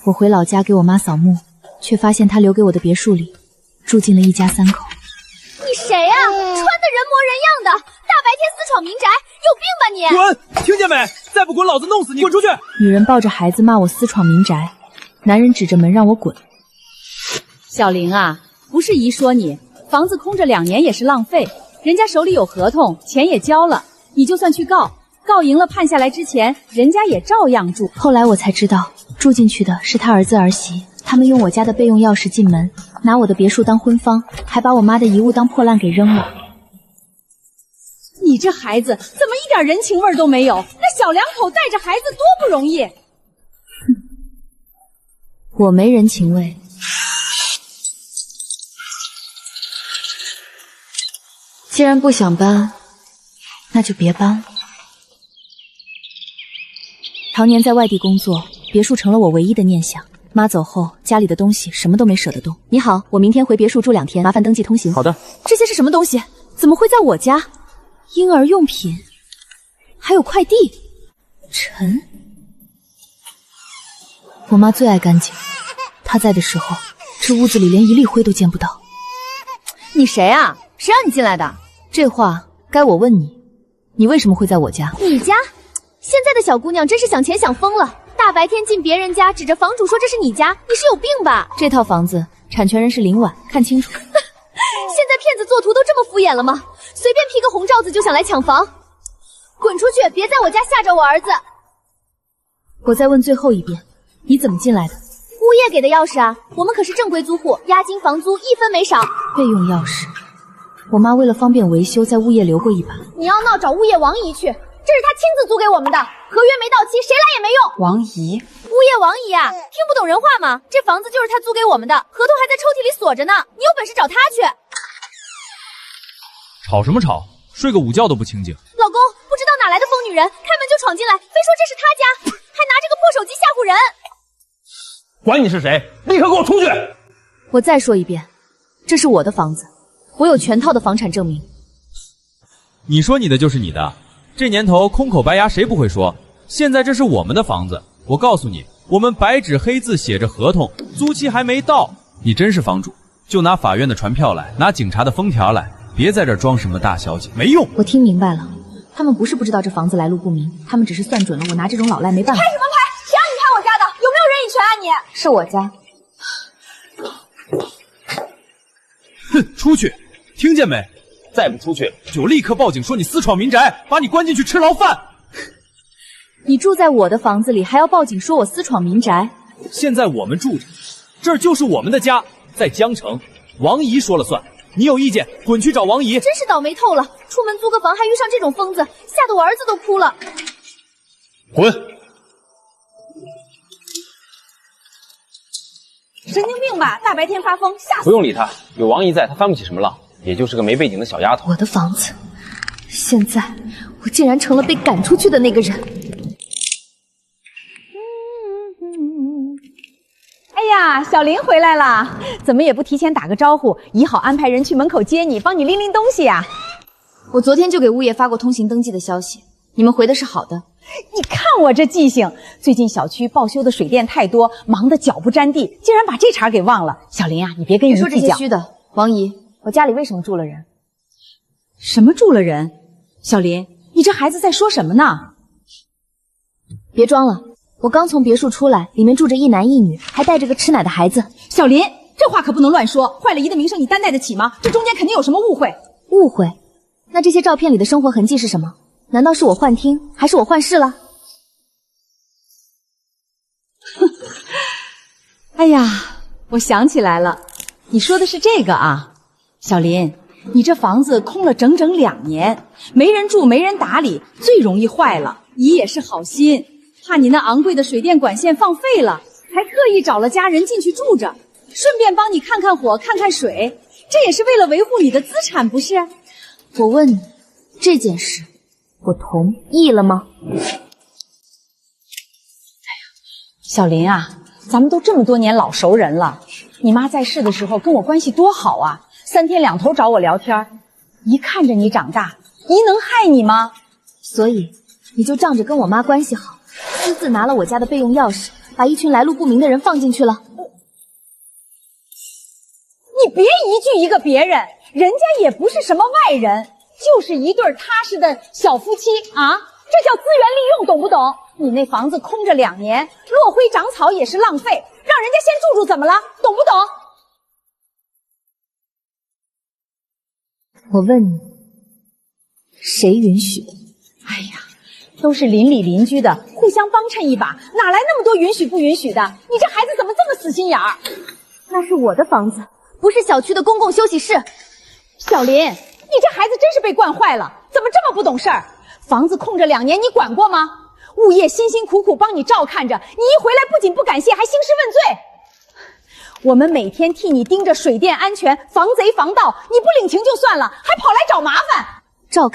我回老家给我妈扫墓，却发现她留给我的别墅里住进了一家3口。你谁呀？穿得人模人样的，大白天私闯民宅，有病吧你！滚！听见没？再不滚，老子弄死你！滚出去！女人抱着孩子骂我私闯民宅，男人指着门让我滚。小玲啊，不是姨说你，房子空着2年也是浪费，人家手里有合同，钱也交了，你就算去告赢了，判下来之前，人家也照样住。后来我才知道，住进去的是他儿子儿媳，他们用我家的备用钥匙进门，拿我的别墅当婚房，还把我妈的遗物当破烂给扔了。你这孩子怎么一点人情味都没有？那小两口带着孩子多不容易。我没人情味。既然不想搬，那就别搬了。常年在外地工作，别墅成了我唯一的念想。妈走后，家里的东西什么都没舍得动。你好，我明天回别墅住2天，麻烦登记通行。好的。这些是什么东西？怎么会在我家？婴儿用品，还有快递。尘。我妈最爱干净，她在的时候，这屋子里连一粒灰都见不到。你谁啊？谁让你进来的？这话该我问你，你为什么会在我家？你家？现在的小姑娘真是想钱想疯了，大白天进别人家，指着房主说这是你家，你是有病吧？这套房子产权人是林婉，看清楚。现在骗子做图都这么敷衍了吗？随便 P 个红罩子就想来抢房，滚出去！别在我家吓着我儿子。我再问最后一遍，你怎么进来的？物业给的钥匙啊，我们可是正规租户，押金房租1分没少。备用钥匙，我妈为了方便维修，在物业留过一把。你要闹找物业王姨去，这是她亲自租给我们的，合约没到期，谁来也没用。王姨，物业王姨啊，听不懂人话吗？这房子就是她租给我们的，合同还在抽屉里锁着呢，你有本事找她去。吵什么吵？睡个午觉都不清静。老公，不知道哪来的疯女人，开门就闯进来，非说这是她家，还拿这个破手机吓唬人。管你是谁，立刻给我出去！我再说一遍，这是我的房子，我有全套的房产证明。你说你的就是你的，这年头空口白牙谁不会说？现在这是我们的房子，我告诉你，我们白纸黑字写着合同，租期还没到。你真是房主，就拿法院的传票来，拿警察的封条来，别在这儿装什么大小姐，没用。我听明白了，他们不是不知道这房子来路不明，他们只是算准了我拿这种老赖没办法。拍什么拍？谁让你拍我家的？有没有人以权啊你？是我家。哼，出去，听见没？再不出去，就立刻报警说你私闯民宅，把你关进去吃牢饭。你住在我的房子里，还要报警说我私闯民宅？现在我们住着，这儿就是我们的家，在江城，王姨说了算。你有意见，滚去找王姨。真是倒霉透了，出门租个房还遇上这种疯子，吓得我儿子都哭了。滚！神经病吧？大白天发疯，吓死！不用理他，有王姨在，他翻不起什么浪，也就是个没背景的小丫头。我的房子，现在我竟然成了被赶出去的那个人。哎呀，小林回来了，怎么也不提前打个招呼？姨好安排人去门口接你，帮你拎拎东西呀。我昨天就给物业发过通行登记的消息，你们回的是好的。你看我这记性，最近小区报修的水电太多，忙得脚不沾地，竟然把这茬给忘了。小林啊，你别跟人计较。别说这些虚的，王姨，我家里为什么住了人？什么住了人？小林，你这孩子在说什么呢？别装了，我刚从别墅出来，里面住着一男一女，还带着个吃奶的孩子。小林，这话可不能乱说，坏了姨的名声你担待得起吗？这中间肯定有什么误会。误会？那这些照片里的生活痕迹是什么？难道是我幻听，还是我幻视了？哎呀，我想起来了，你说的是这个啊。小林，你这房子空了整整2年，没人住没人打理，最容易坏了。姨也是好心，怕你那昂贵的水电管线放废了，还特意找了家人进去住着，顺便帮你看看火看看水，这也是为了维护你的资产不是？我问你，这件事我同意了吗？小林啊，咱们都这么多年老熟人了，你妈在世的时候跟我关系多好啊，3天2头找我聊天，姨看着你长大，姨能害你吗？所以你就仗着跟我妈关系好，私自拿了我家的备用钥匙，把一群来路不明的人放进去了。你别一句一个别人，人家也不是什么外人，就是一对踏实的小夫妻啊，这叫资源利用，懂不懂？你那房子空着2年，落灰长草也是浪费，让人家先住住怎么了？懂不懂？我问你，谁允许的？哎呀，都是邻里邻居的，互相帮衬一把，哪来那么多允许不允许的？你这孩子怎么这么死心眼儿？那是我的房子，不是小区的公共休息室。小林，你这孩子真是被惯坏了，怎么这么不懂事儿？房子空着2年，你管过吗？物业辛辛苦苦帮你照看着，你一回来不仅不感谢，还兴师问罪。我们每天替你盯着水电安全，防贼防盗，你不领情就算了，还跑来找麻烦。照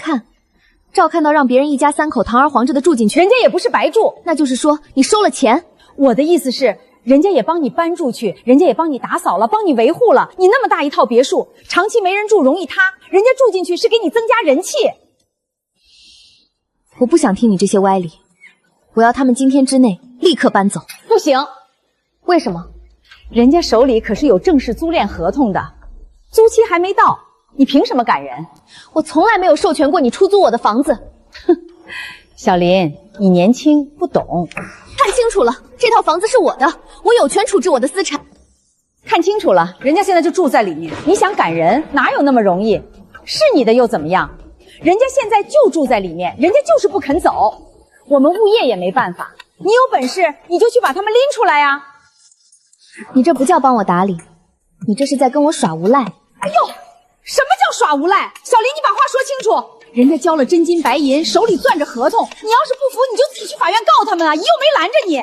看到让别人一家3口堂而皇着的住进去，人家也不是白住，那就是说你收了钱。我的意思是，人家也帮你搬住去，人家也帮你打扫了，帮你维护了。你那么大一套别墅，长期没人住容易塌，人家住进去是给你增加人气。我不想听你这些歪理，我要他们今天之内立刻搬走。不行，为什么？人家手里可是有正式租赁合同的，租期还没到，你凭什么赶人？我从来没有授权过你出租我的房子。哼，小林，你年轻不懂，看清楚了，这套房子是我的，我有权处置我的私产。看清楚了，人家现在就住在里面，你想赶人哪有那么容易？是你的又怎么样？人家现在就住在里面，人家就是不肯走，我们物业也没办法。你有本事你就去把他们拎出来呀！你这不叫帮我打理，你这是在跟我耍无赖。哎呦，什么叫耍无赖？小林，你把话说清楚。人家交了真金白银，手里攥着合同，你要是不服，你就自己去法院告他们啊！姨又没拦着你。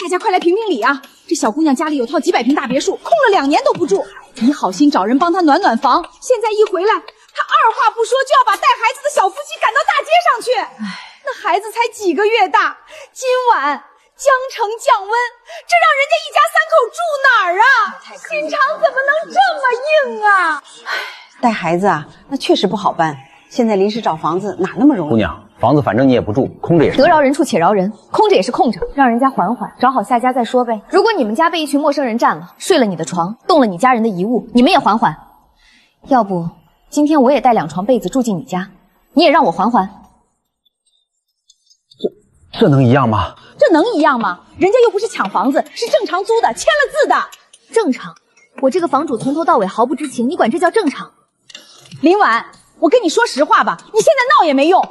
大家快来评评理啊！这小姑娘家里有套几百平大别墅，空了2年都不住。你好心找人帮她暖暖房，现在一回来，她二话不说就要把带孩子的小夫妻赶到大街上去。唉，那孩子才几个月大，今晚江城降温，这让人家一家3口住哪儿啊？心肠怎么能这么硬啊？带孩子啊，那确实不好办。现在临时找房子哪那么容易？姑娘，房子反正你也不住，空着也是。得饶人处且饶人，空着也是空着，让人家缓缓，找好下家再说呗。如果你们家被一群陌生人占了，睡了你的床，动了你家人的遗物，你们也缓缓。要不今天我也带2床被子住进你家，你也让我缓缓。这能一样吗？这能一样吗？人家又不是抢房子，是正常租的，签了字的。正常？我这个房主从头到尾毫不知情，你管这叫正常？林婉，我跟你说实话吧，你现在闹也没用。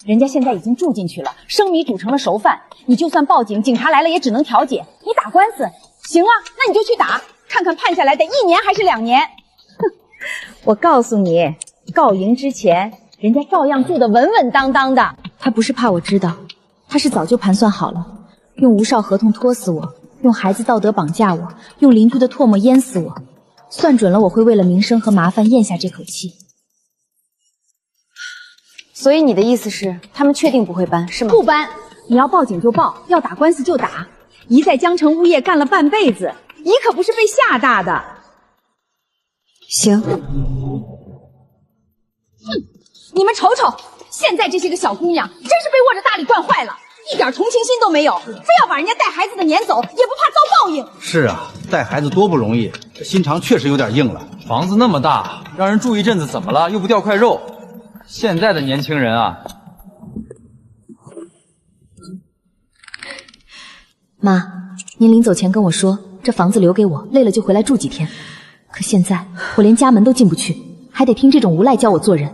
人家现在已经住进去了，生米煮成了熟饭。你就算报警，警察来了也只能调解。你打官司行啊，那你就去打，看看判下来得1年还是2年。哼，我告诉你，告赢之前，人家照样住得稳稳当当的。他不是怕我知道，他是早就盘算好了，用无效合同拖死我，用孩子道德绑架我，用邻居的唾沫淹死我，算准了我会为了名声和麻烦咽下这口气。所以你的意思是，他们确定不会搬，是吗？不搬，你要报警就报，要打官司就打。姨在江城物业干了半辈子，姨可不是被吓大的。行。你们瞅瞅，现在这些个小姑娘真是被握着大礼惯坏了，一点同情心都没有，非要把人家带孩子的撵走，也不怕遭报应。是啊，带孩子多不容易，这心肠确实有点硬了。房子那么大，让人住一阵子怎么了？又不掉块肉。现在的年轻人啊，妈，您临走前跟我说，这房子留给我，累了就回来住几天。可现在我连家门都进不去，还得听这种无赖教我做人。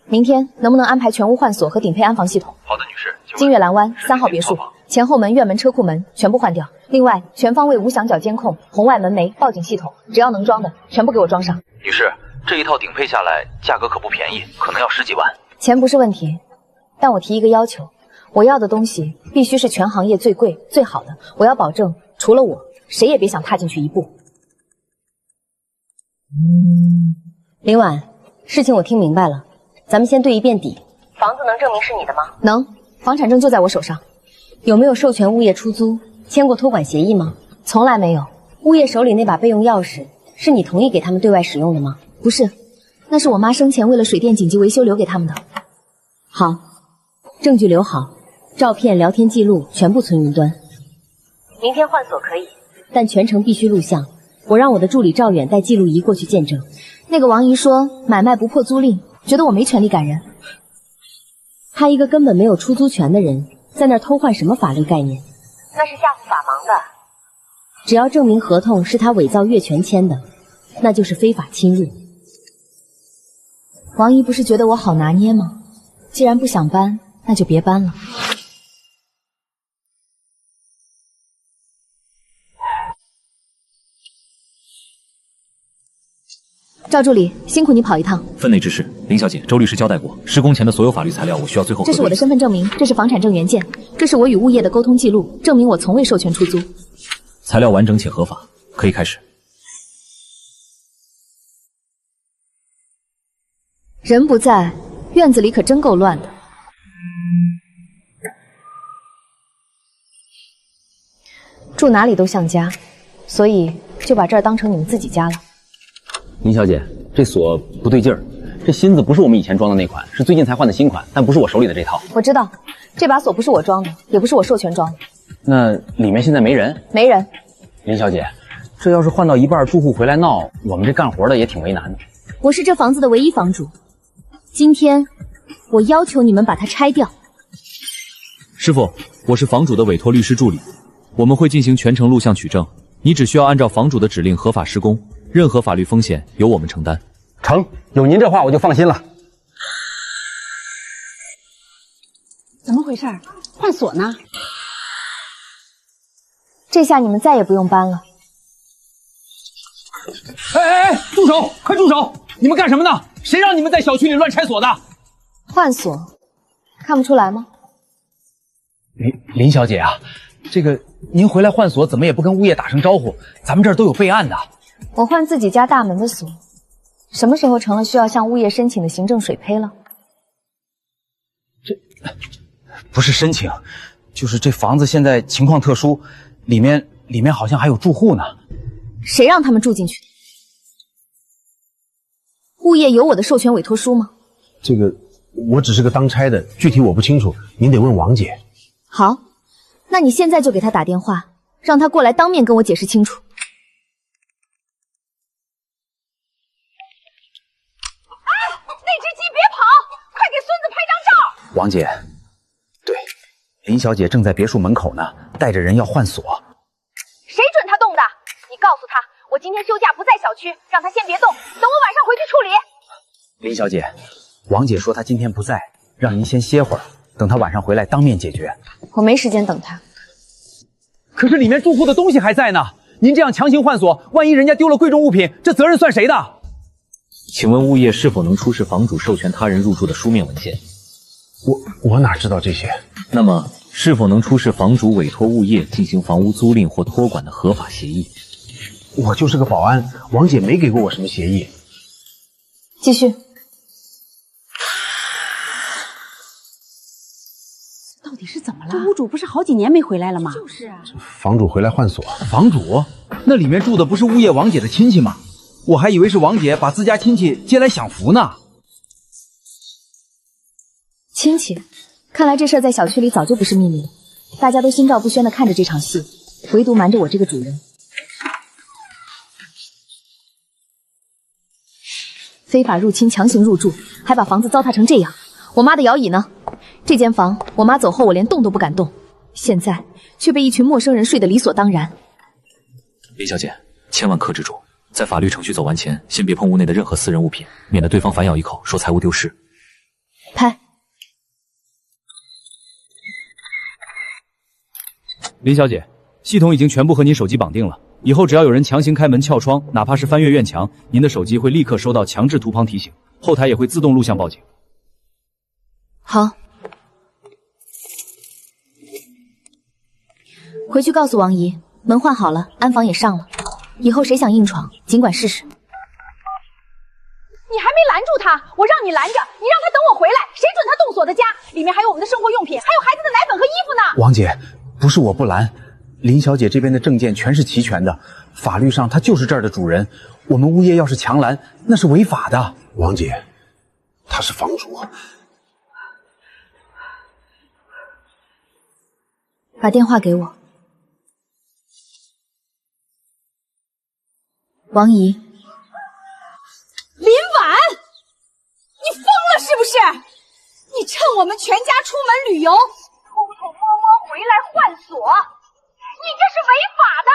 明天能不能安排全屋换锁和顶配安防系统？好的，女士。金月兰湾3号别墅，前后门、院门、车库门全部换掉。另外，全方位无死角监控、红外门楣、报警系统，只要能装的全部给我装上。女士，这一套顶配下来价格可不便宜，可能要10几万。钱不是问题，但我提一个要求，我要的东西必须是全行业最贵最好的，我要保证除了我，谁也别想踏进去一步。林婉，事情我听明白了，咱们先对一遍底。房子能证明是你的吗？能，房产证就在我手上。有没有授权物业出租？签过托管协议吗？从来没有。物业手里那把备用钥匙，是你同意给他们对外使用的吗？不是，那是我妈生前为了水电紧急维修留给他们的。好，证据留好，照片、聊天记录全部存云端。明天换锁可以，但全程必须录像。我让我的助理赵远带记录仪过去见证。那个王姨说买卖不破租赁，觉得我没权利赶人。他一个根本没有出租权的人，在那儿偷换什么法律概念？那是下父法盲的。只要证明合同是他伪造越权签的，那就是非法侵入。王姨不是觉得我好拿捏吗？既然不想搬，那就别搬了。赵助理，辛苦你跑一趟。分内之事，林小姐，周律师交代过，施工前的所有法律材料，我需要最后核对。这是我的身份证明，这是房产证原件，这是我与物业的沟通记录，证明我从未授权出租。材料完整且合法，可以开始。人不在，院子里可真够乱的。住哪里都像家，所以就把这儿当成你们自己家了。林小姐，这锁不对劲儿，这芯子不是我们以前装的那款，是最近才换的新款，但不是我手里的这套。我知道，这把锁不是我装的，也不是我授权装的。那里面现在没人？没人。林小姐，这要是换到一半，住户回来闹，我们这干活的也挺为难的。我是这房子的唯一房主，今天我要求你们把它拆掉。师傅，我是房主的委托律师助理，我们会进行全程录像取证，你只需要按照房主的指令合法施工。任何法律风险由我们承担。成，有您这话我就放心了。怎么回事？换锁呢？这下你们再也不用搬了。哎，住手！快住手！你们干什么呢？谁让你们在小区里乱拆锁的？换锁，看不出来吗？林小姐啊，这个您回来换锁，怎么也不跟物业打声招呼？咱们这儿都有备案的。我换自己家大门的锁，什么时候成了需要向物业申请的行政水胚了？这不是申请，就是这房子现在情况特殊，里面好像还有住户呢。谁让他们住进去的？物业有我的授权委托书吗？这个我只是个当差的，具体我不清楚，您得问王姐。好，那你现在就给他打电话，让他过来当面跟我解释清楚。王姐，对，林小姐正在别墅门口呢，带着人要换锁。谁准他动的？你告诉他，我今天休假不在小区，让他先别动，等我晚上回去处理。林小姐，王姐说她今天不在，让您先歇会儿，等她晚上回来当面解决。我没时间等他。可是里面住户的东西还在呢，您这样强行换锁，万一人家丢了贵重物品，这责任算谁的？请问物业是否能出示房主授权他人入住的书面文件？我哪知道这些？那么，是否能出示房主委托物业进行房屋租赁或托管的合法协议？我就是个保安，王姐没给过我什么协议。继续。到底是怎么了？这屋主不是好几年没回来了吗？就是啊。房主回来换锁。房主？那里面住的不是物业王姐的亲戚吗？我还以为是王姐把自家亲戚接来享福呢。亲戚，看来这事儿在小区里早就不是秘密了，大家都心照不宣地看着这场戏，唯独瞒着我这个主人。非法入侵，强行入住，还把房子糟蹋成这样，我妈的摇椅呢？这间房我妈走后我连动都不敢动，现在却被一群陌生人睡得理所当然。林小姐，千万克制住，在法律程序走完前，先别碰屋内的任何私人物品，免得对方反咬一口说财物丢失。拍。林小姐，系统已经全部和您手机绑定了，以后只要有人强行开门撬窗，哪怕是翻越院墙，您的手机会立刻收到强制图旁提醒，后台也会自动录像报警。好，回去告诉王姨，门换好了，安防也上了，以后谁想硬闯，尽管试试。你还没拦住他，我让你拦着，你让他等我回来，谁准他动锁的家？里面还有我们的生活用品，还有孩子的奶粉和衣服呢。王姐，不是我不拦，林小姐这边的证件全是齐全的，法律上她就是这儿的主人，我们物业要是强拦，那是违法的。王姐，他是房主。把电话给我。王姨，林婉，你疯了是不是？你趁我们全家出门旅游，偷偷摸摸回来换锁，你这是违法的，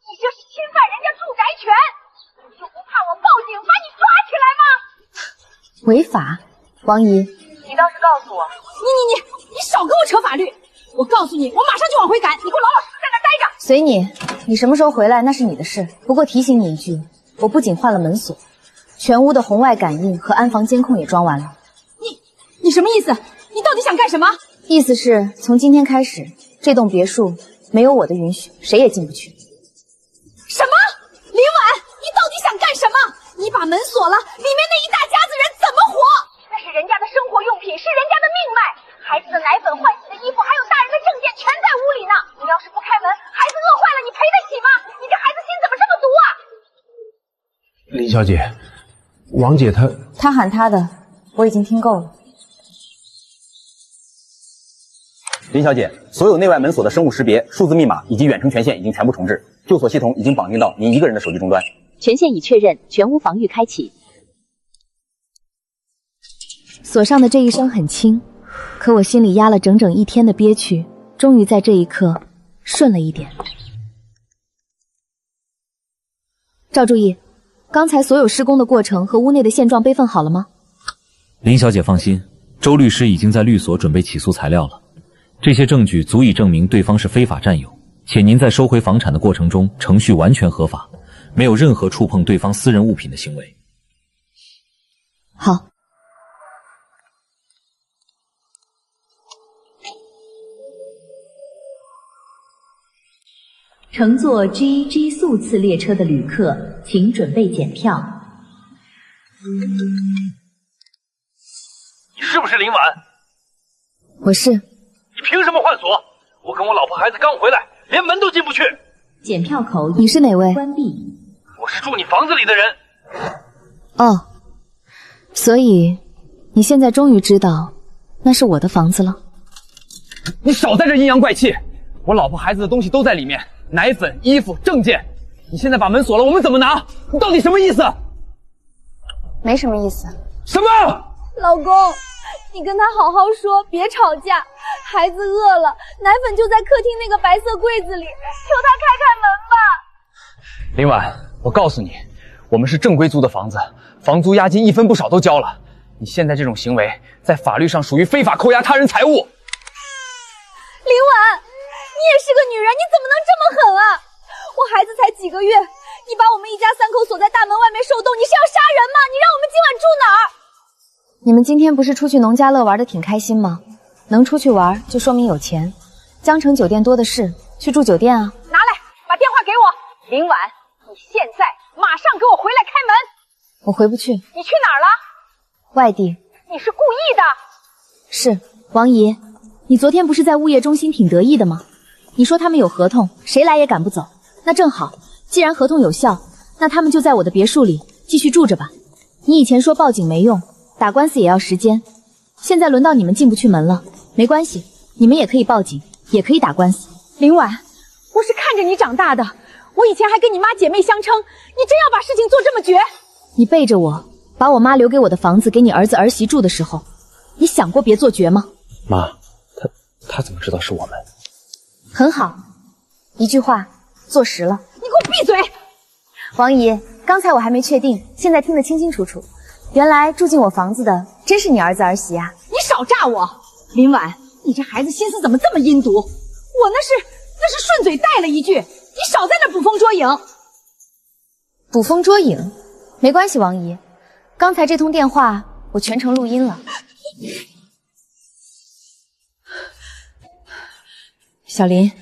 你这是侵犯人家住宅权，你就不怕我报警把你抓起来吗？违法？王姨，你倒是告诉我，你少跟我扯法律！我告诉你，我马上就往回赶，你给我老老实实在那待着。随你，你什么时候回来那是你的事。不过提醒你一句，我不仅换了门锁，全屋的红外感应和安防监控也装完了。你什么意思？你到底想干什么？意思是从今天开始，这栋别墅没有我的允许，谁也进不去。什么？林婉，你到底想干什么？你把门锁了，里面那一大家子人怎么活？那是人家的生活用品，是人家的命脉，孩子的奶粉、换洗的衣服，还有大人的证件全在屋里呢。你要是不开门，孩子饿坏了，你赔得起吗？你这孩子心怎么这么毒啊？林小姐，王姐她喊她的，我已经听够了。林小姐，所有内外门锁的生物识别、数字密码以及远程权限已经全部重置，旧锁系统已经绑定到您一个人的手机终端。权限已确认，全屋防御开启。锁上的这一声很轻，可我心里压了整整1天的憋屈，终于在这一刻顺了一点。赵注意，刚才所有施工的过程和屋内的现状备份好了吗？林小姐放心，周律师已经在律所准备起诉材料了。这些证据足以证明对方是非法占有，且您在收回房产的过程中程序完全合法，没有任何触碰对方私人物品的行为。好。乘坐 GG 速次列车的旅客，请准备检票。你是不是林婉？我是。你凭什么换锁？我跟我老婆孩子刚回来，连门都进不去。检票口，你是哪位？关闭。我是住你房子里的人。哦，所以你现在终于知道那是我的房子了。你少在这阴阳怪气！我老婆孩子的东西都在里面，奶粉、衣服、证件。你现在把门锁了，我们怎么拿？你到底什么意思？没什么意思。什么？老公，你跟他好好说，别吵架。孩子饿了，奶粉就在客厅那个白色柜子里，求他开开门吧。林婉，我告诉你，我们是正规租的房子，房租押金1分不少都交了。你现在这种行为，在法律上属于非法扣押他人财物。林婉，你也是个女人，你怎么能这么狠啊？我孩子才几个月，你把我们一家3口锁在大门外面受冻，你是要杀人吗？你让我们今晚住哪儿？你们今天不是出去农家乐玩的挺开心吗？能出去玩就说明有钱，江城酒店多的是，去住酒店啊。拿来，把电话给我。林婉，你现在马上给我回来开门。我回不去。你去哪儿了？外地。你是故意的。是。王姨，你昨天不是在物业中心挺得意的吗？你说他们有合同，谁来也赶不走。那正好，既然合同有效，那他们就在我的别墅里继续住着吧。你以前说报警没用，打官司也要时间，现在轮到你们进不去门了。没关系，你们也可以报警，也可以打官司。林婉，我是看着你长大的，我以前还跟你妈姐妹相称，你真要把事情做这么绝？你背着我，把我妈留给我的房子给你儿子儿媳住的时候，你想过别做绝吗？妈，他怎么知道是我们？很好，一句话坐实了。你给我闭嘴！王姨，刚才我还没确定，现在听得清清楚楚。原来住进我房子的真是你儿子儿媳啊！你少诈我！林婉，你这孩子心思怎么这么阴毒？我那是顺嘴带了一句，你少在那捕风捉影。捕风捉影？没关系，王姨，刚才这通电话我全程录音了。小林，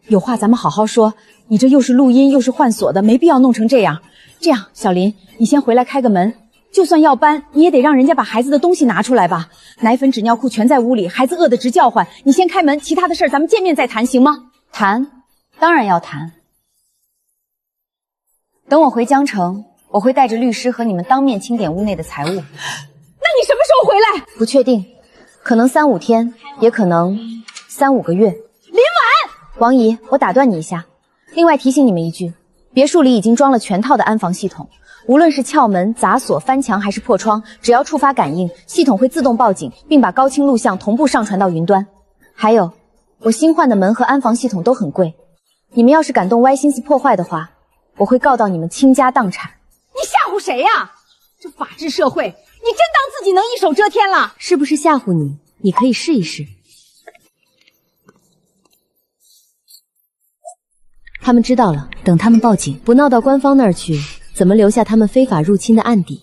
有话咱们好好说，你这又是录音又是换锁的，没必要弄成这样。这样，小林，你先回来开个门。就算要搬，你也得让人家把孩子的东西拿出来吧。奶粉、纸尿裤全在屋里，孩子饿得直叫唤。你先开门，其他的事儿咱们见面再谈，行吗？谈，当然要谈。等我回江城，我会带着律师和你们当面清点屋内的财物。那你什么时候回来？不确定，可能3、5天，也可能3、5个月。林婉，王姨，我打断你一下。另外提醒你们一句，别墅里已经装了全套的安防系统，无论是撬门、砸锁、翻墙还是破窗，只要触发感应，系统会自动报警，并把高清录像同步上传到云端。还有，我新换的门和安防系统都很贵，你们要是敢动歪心思破坏的话，我会告到你们倾家荡产。你吓唬谁呀？这法治社会，你真当自己能一手遮天了？是不是吓唬你？你可以试一试。他们知道了，等他们报警，不闹到官方那儿去，怎么留下他们非法入侵的案底？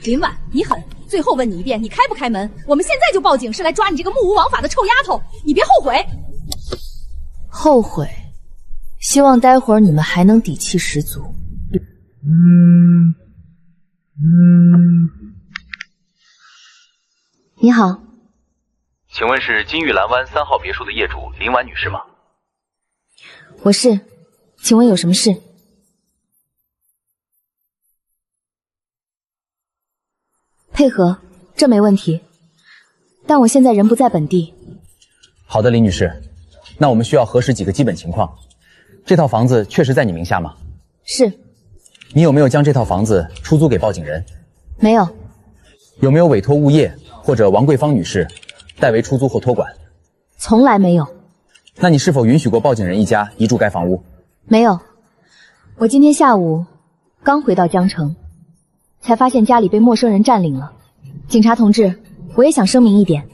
林婉，你狠！最后问你一遍，你开不开门？我们现在就报警，是来抓你这个目无王法的臭丫头，你别后悔。后悔？希望待会儿你们还能底气十足。你好，请问是金玉兰湾3号别墅的业主林婉女士吗？我是，请问有什么事？配合，这没问题。但我现在人不在本地。好的，林女士，那我们需要核实几个基本情况。这套房子确实在你名下吗？是。你有没有将这套房子出租给报警人？没有。有没有委托物业或者王桂芳女士代为出租或托管？从来没有。那你是否允许过报警人一家移住该房屋？没有。我今天下午刚回到江城，才发现家里被陌生人占领了。警察同志，我也想声明一点，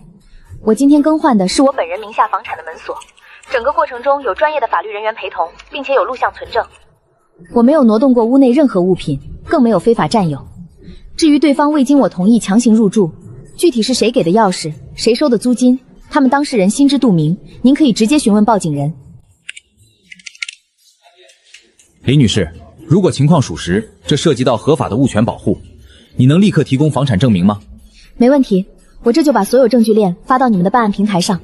我今天更换的是我本人名下房产的门锁，整个过程中有专业的法律人员陪同，并且有录像存证。我没有挪动过屋内任何物品，更没有非法占有。至于对方未经我同意强行入住，具体是谁给的钥匙，谁收的租金，他们当事人心知肚明，您可以直接询问报警人。林女士，如果情况属实，这涉及到合法的物权保护，你能立刻提供房产证明吗？没问题，我这就把所有证据链发到你们的办案平台上。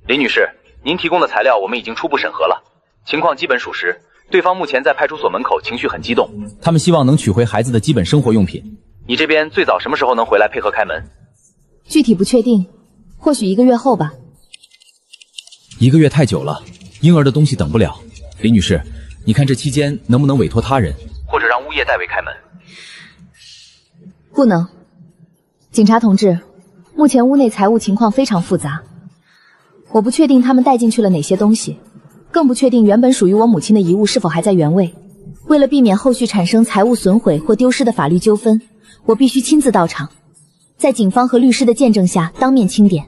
林女士，您提供的材料我们已经初步审核了，情况基本属实。对方目前在派出所门口，情绪很激动，他们希望能取回孩子的基本生活用品。你这边最早什么时候能回来配合开门？具体不确定，或许1个月后吧。1个月太久了，婴儿的东西等不了。林女士，你看这期间能不能委托他人，或者让物业代为开门？不能。警察同志，目前屋内财务情况非常复杂，我不确定他们带进去了哪些东西，更不确定原本属于我母亲的遗物是否还在原位。为了避免后续产生财物损毁或丢失的法律纠纷，我必须亲自到场，在警方和律师的见证下当面清点。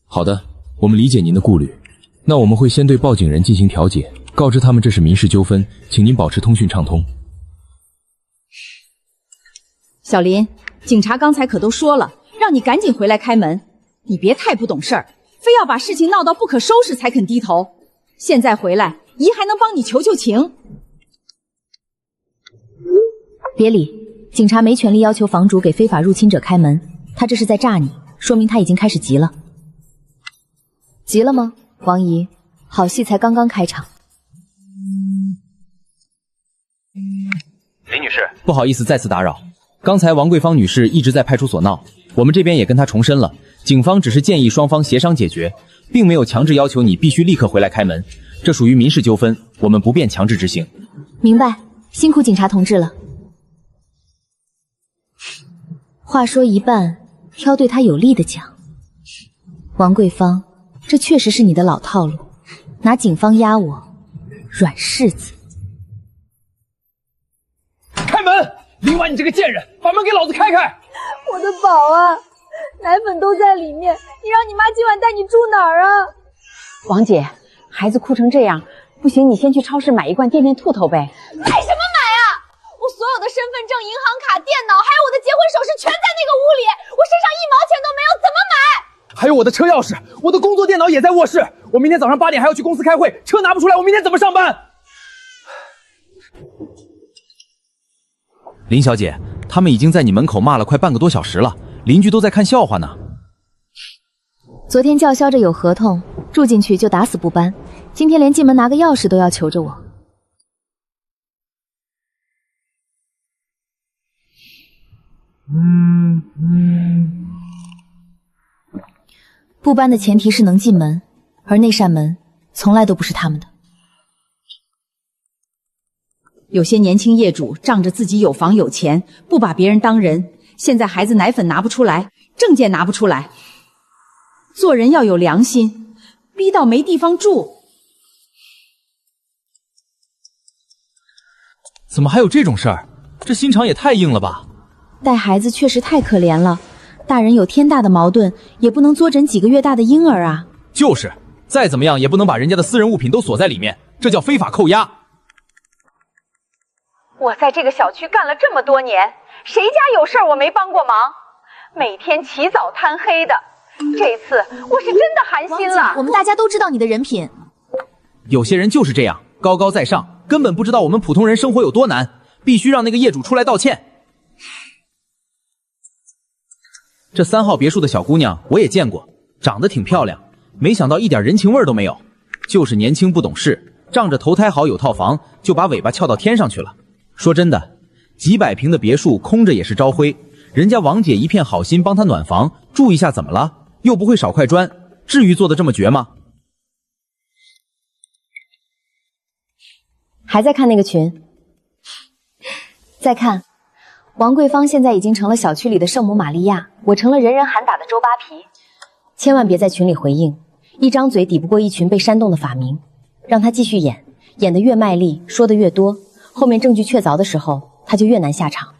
好的，我们理解您的顾虑，那我们会先对报警人进行调解，告知他们这是民事纠纷，请您保持通讯畅通。小林，警察刚才可都说了，让你赶紧回来开门，你别太不懂事儿，非要把事情闹到不可收拾才肯低头。现在回来，姨还能帮你求求情。别理，警察没权利要求房主给非法入侵者开门，他这是在诈你，说明他已经开始急了。急了吗，王姨？好戏才刚刚开场。林女士，不好意思再次打扰。刚才王桂芳女士一直在派出所闹，我们这边也跟她重申了，警方只是建议双方协商解决，并没有强制要求你必须立刻回来开门，这属于民事纠纷，我们不便强制执行。明白，辛苦警察同志了。话说一半，挑对他有利的讲。王桂芳，这确实是你的老套路，拿警方压我，软柿子。开门！林婉，你这个贱人，把门给老子开开！我的宝啊，奶粉都在里面，你让你妈今晚带你住哪儿啊？王姐，孩子哭成这样，不行，你先去超市买一罐垫垫兔头呗。买什么买啊？我所有的身份证、银行卡、电脑，还有我的结婚首饰全在那个屋里，我身上1毛钱都没有，怎么买？还有我的车钥匙，我的工作电脑也在卧室，我明天早上8点还要去公司开会，车拿不出来，我明天怎么上班？林小姐，他们已经在你门口骂了快半个多小时了，邻居都在看笑话呢。昨天叫嚣着有合同，住进去就打死不搬，今天连进门拿个钥匙都要求着我。不搬的前提是能进门，而那扇门从来都不是他们的。有些年轻业主仗着自己有房有钱，不把别人当人。现在孩子奶粉拿不出来，证件拿不出来，做人要有良心，逼到没地方住。怎么还有这种事儿？这心肠也太硬了吧！带孩子确实太可怜了，大人有天大的矛盾，也不能作诊几个月大的婴儿啊。就是，再怎么样也不能把人家的私人物品都锁在里面，这叫非法扣押。我在这个小区干了这么多年，谁家有事儿我没帮过忙？每天起早贪黑的，这次我是真的寒心了。我们大家都知道你的人品。有些人就是这样，高高在上，根本不知道我们普通人生活有多难，必须让那个业主出来道歉。这3号别墅的小姑娘我也见过，长得挺漂亮，没想到一点人情味都没有，就是年轻不懂事，仗着投胎好有套房，就把尾巴翘到天上去了。说真的，几百平的别墅空着也是朝晖，人家王姐一片好心帮她暖房，住一下怎么了？又不会少块砖，至于做得这么绝吗？还在看那个群？再看，王桂芳现在已经成了小区里的圣母玛利亚，我成了人人喊打的周扒皮。千万别在群里回应，一张嘴抵不过一群被煽动的法民，让他继续演，演得越卖力，说得越多，后面证据确凿的时候，他就越难下场。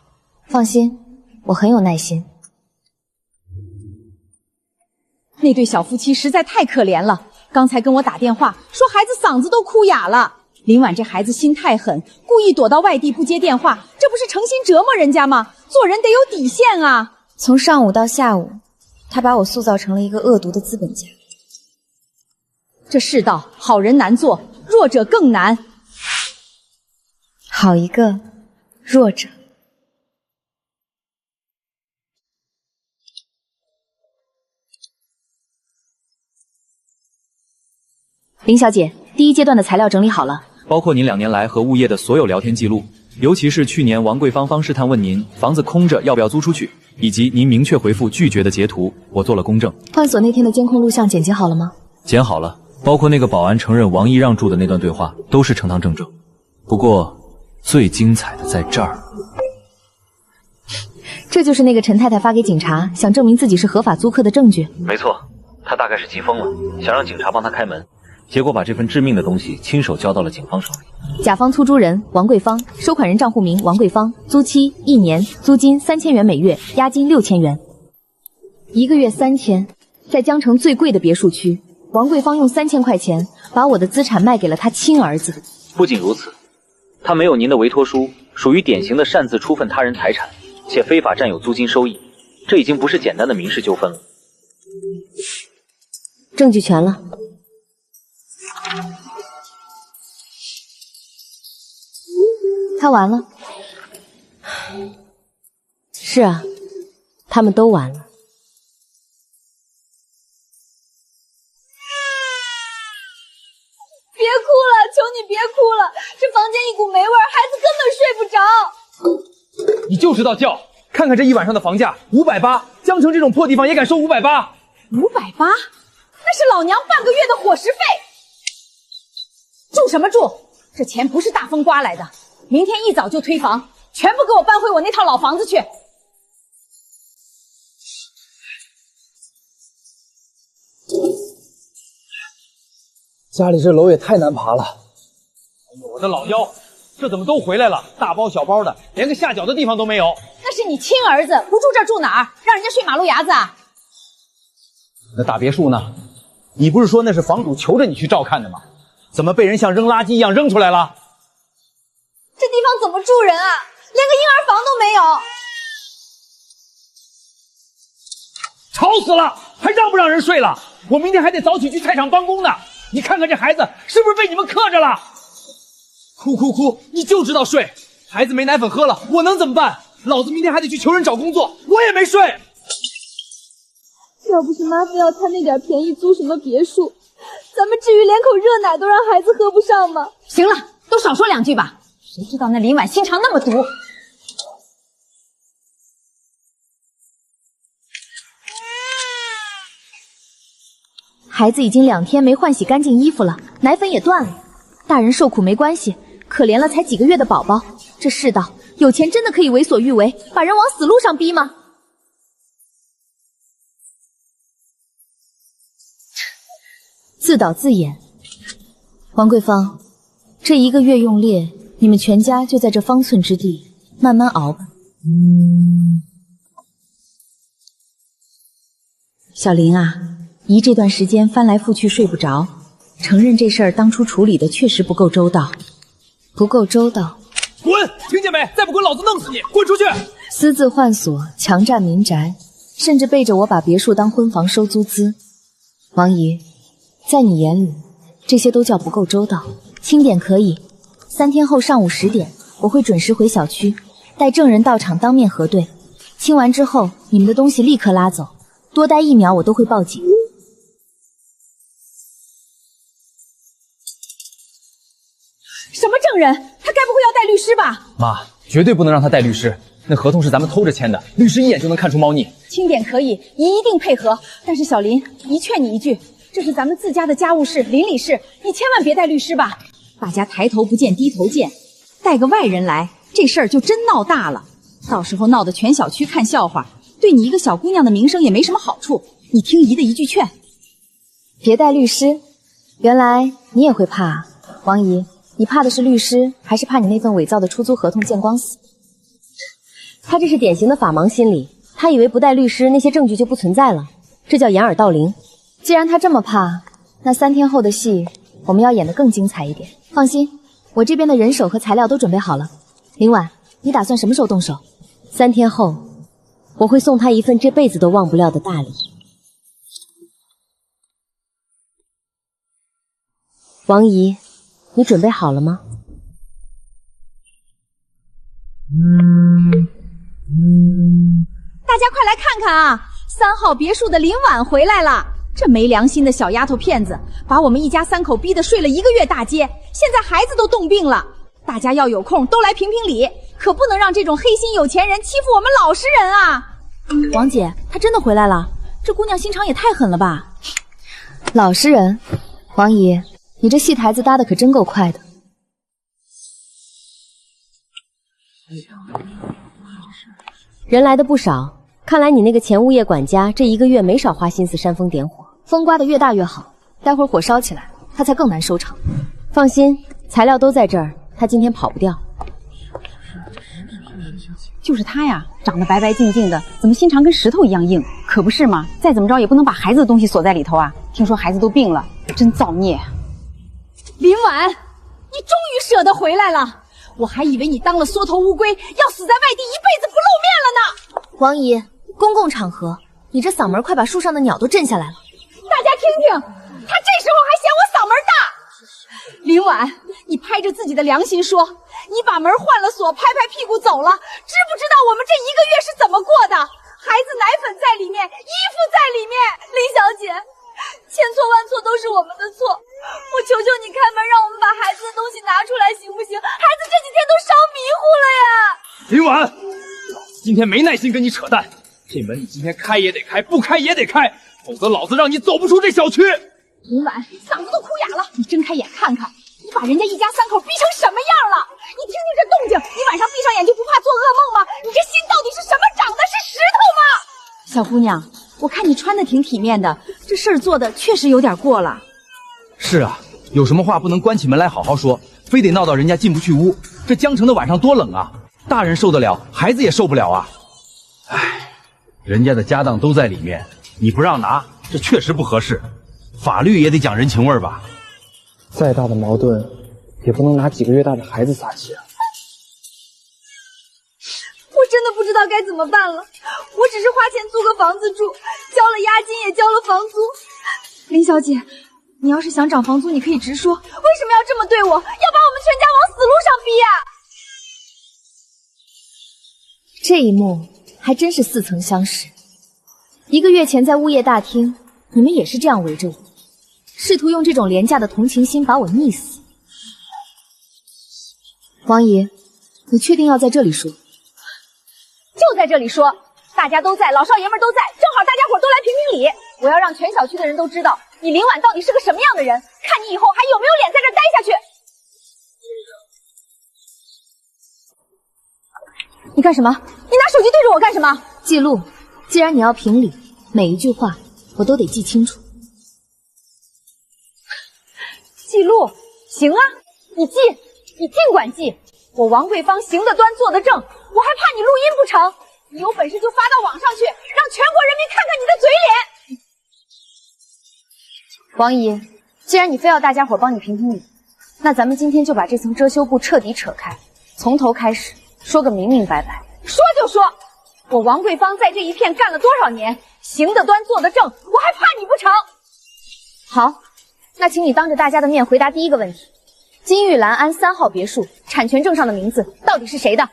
放心，我很有耐心。那对小夫妻实在太可怜了，刚才跟我打电话说孩子嗓子都哭哑了。林婉这孩子心太狠，故意躲到外地不接电话，这不是诚心折磨人家吗？做人得有底线啊！从上午到下午，他把我塑造成了一个恶毒的资本家。这世道好人难做，弱者更难。好一个弱者。林小姐，第1阶段的材料整理好了，包括您2年来和物业的所有聊天记录，尤其是去年王桂芳试探问您房子空着要不要租出去，以及您明确回复拒绝的截图，我做了公证。换锁那天的监控录像剪辑好了吗？剪好了，包括那个保安承认王一让住的那段对话，都是呈堂证证。不过最精彩的在这儿，这就是那个陈太太发给警察，想证明自己是合法租客的证据。没错，她大概是急疯了，想让警察帮她开门，结果把这份致命的东西亲手交到了警方手里。甲方出租人王桂芳，收款人账户名王桂芳，租期1年，租金3000元每月，押金6000元，1个月3000。在江城最贵的别墅区，王桂芳用3000块钱把我的资产卖给了他亲儿子。不仅如此，他没有您的委托书，属于典型的擅自处分他人财产，且非法占有租金收益，这已经不是简单的民事纠纷了。证据全了。他完了。是啊，他们都完了。别哭了，求你别哭了，这房间一股霉味，孩子根本睡不着。你就知道叫，看看这一晚上的房价580，江城这种破地方也敢收580？580？那是老娘半个月的伙食费。住什么住？这钱不是大风刮来的，明天一早就推房，全部给我搬回我那套老房子去。家里这楼也太难爬了。哎呦，我的老腰，这怎么都回来了？大包小包的，连个下脚的地方都没有。那是你亲儿子，不住这儿住哪儿？让人家睡马路牙子啊？那大别墅呢？你不是说那是房主求着你去照看的吗？怎么被人像扔垃圾一样扔出来了？这地方怎么住人啊？连个婴儿房都没有。吵死了，还让不让人睡了？我明天还得早起去菜场帮工呢。你看看这孩子是不是被你们克着了？哭哭哭，你就知道睡。孩子没奶粉喝了，我能怎么办？老子明天还得去求人找工作，我也没睡。要不是妈非要贪那点便宜租什么别墅，咱们至于连口热奶都让孩子喝不上吗？行了，都少说2句吧。谁知道那林婉心肠那么毒。孩子已经2天没换洗干净衣服了，奶粉也断了。大人受苦没关系，可怜了才几个月的宝宝。这世道，有钱真的可以为所欲为，把人往死路上逼吗？自导自演。王桂芳，这1个月用烈，你们全家就在这方寸之地慢慢熬吧。小林啊，姨这段时间翻来覆去睡不着，承认这事儿当初处理的确实不够周到。不够周到？滚！听见没？再不滚，老子弄死你！滚出去！私自换锁，强占民宅，甚至背着我把别墅当婚房收租资。王姨，在你眼里，这些都叫不够周到。清点可以，3天后上午10点，我会准时回小区，带证人到场当面核对。清完之后，你们的东西立刻拉走，多待1秒我都会报警。什么证人？他该不会要带律师吧？妈，绝对不能让他带律师，那合同是咱们偷着签的，律师一眼就能看出猫腻。清点可以，姨一定配合。但是小林，姨劝你一句，这是咱们自家的家务事、邻里事，你千万别带律师吧。大家抬头不见低头见，带个外人来，这事儿就真闹大了。到时候闹得全小区看笑话，对你一个小姑娘的名声也没什么好处。你听姨的一句劝，别带律师。原来你也会怕啊，王姨。你怕的是律师，还是怕你那份伪造的出租合同见光死？他这是典型的法盲心理，他以为不带律师，那些证据就不存在了，这叫掩耳盗铃。既然他这么怕，那3天后的戏我们要演得更精彩一点。放心，我这边的人手和材料都准备好了。林婉，你打算什么时候动手？3天后，我会送他一份这辈子都忘不了的大礼。王姨，你准备好了吗？大家快来看看啊！3号别墅的林婉回来了。这没良心的小丫头片子，把我们一家3口逼得睡了1个月大街，现在孩子都冻病了。大家要有空都来评评理，可不能让这种黑心有钱人欺负我们老实人啊！王姐，她真的回来了，这姑娘心肠也太狠了吧！老实人，王姨。你这戏台子搭的可真够快的。人来的不少，看来你那个前物业管家这1个月没少花心思煽风点火，风刮得越大越好，待会儿火烧起来，他才更难收场。放心，材料都在这儿，他今天跑不掉。就是他呀，长得白白净净的，怎么心肠跟石头一样硬？可不是嘛，再怎么着也不能把孩子的东西锁在里头啊！听说孩子都病了，真造孽。林婉，你终于舍得回来了，我还以为你当了缩头乌龟，要死在外地一辈子不露面了呢。王姨，公共场合，你这嗓门快把树上的鸟都震下来了。大家听听，他这时候还嫌我嗓门大。林婉，你拍着自己的良心说，你把门换了锁，拍拍屁股走了，知不知道我们这1个月是怎么过的？孩子奶粉在里面，衣服在里面。林小姐，千错万错都是我们的错，我求求你开门，让我们把孩子的东西拿出来行不行？孩子这几天都烧迷糊了呀。林婉，今天没耐心跟你扯淡，这门你今天开也得开，不开也得开，否则老子让你走不出这小区。林婉，嗓子都哭哑了，你睁开眼看看，你把人家一家3口逼成什么样了？你听听这动静，你晚上闭上眼就不怕做噩梦吗？你这心到底是什么长的？是石头吗？小姑娘，我看你穿的挺体面的，这事儿做的确实有点过了。是啊，有什么话不能关起门来好好说，非得闹到人家进不去屋。这江城的晚上多冷啊，大人受得了，孩子也受不了啊。唉，人家的家当都在里面，你不让拿，这确实不合适。法律也得讲人情味吧。再大的矛盾，也不能拿几个月大的孩子撒气啊。我真的不知道该怎么办了，我只是花钱租个房子住，交了押金也交了房租。林小姐，你要是想涨房租，你可以直说，为什么要这么对我？要把我们全家往死路上逼啊！这一幕还真是似曾相识。1个月前在物业大厅，你们也是这样围着我，试图用这种廉价的同情心把我溺死。王姨，你确定要在这里说？就在这里说，大家都在，老少爷们都在，正好大家伙都来评评理。我要让全小区的人都知道，你林婉到底是个什么样的人？看你以后还有没有脸在这儿待下去！你干什么？你拿手机对着我干什么？记录，既然你要评理，每一句话我都得记清楚。记录，行啊，你记，你尽管记。我王桂芳行得端，坐得正，我还怕你录音不成？你有本事就发到网上去，让全国人民看看你的嘴脸！王姨，既然你非要大家伙帮你评评理，那咱们今天就把这层遮羞布彻底扯开，从头开始说个明明白白。说就说，我王桂芳在这一片干了多少年，行得端，坐得正，我还怕你不成？好，那请你当着大家的面回答第一个问题：金玉兰安3号别墅产权证上的名字到底是谁的？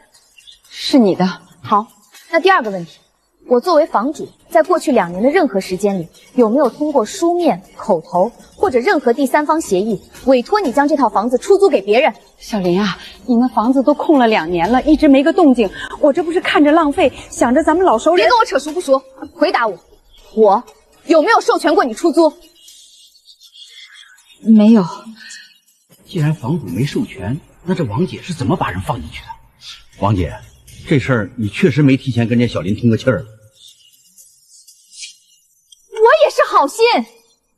是你的。好，那第二个问题，我作为房主，在过去2年的任何时间里，有没有通过书面、口头或者任何第三方协议，委托你将这套房子出租给别人？小林啊，你那房子都空了2年了，一直没个动静，我这不是看着浪费，想着咱们老熟人。别跟我扯熟不熟，回答我，我有没有授权过你出租？没有。既然房主没授权，那这王姐是怎么把人放进去的？王姐，这事儿你确实没提前跟这小林通个气儿。我也是好心，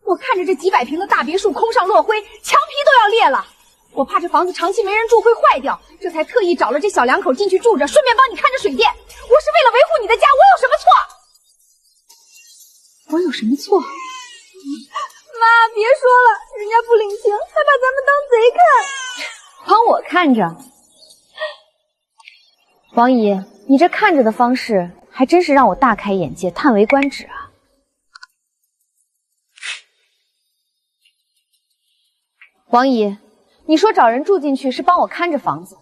我看着这几百平的大别墅空上落灰，墙皮都要裂了，我怕这房子长期没人住会坏掉，这才特意找了这小2口进去住着，顺便帮你看着水电。我是为了维护你的家，我有什么错？我有什么错？妈，别说了，人家不领情，还把咱们当贼看。帮我看着。王姨，你这看着的方式还真是让我大开眼界，叹为观止啊。王姨，你说找人住进去是帮我看着房子，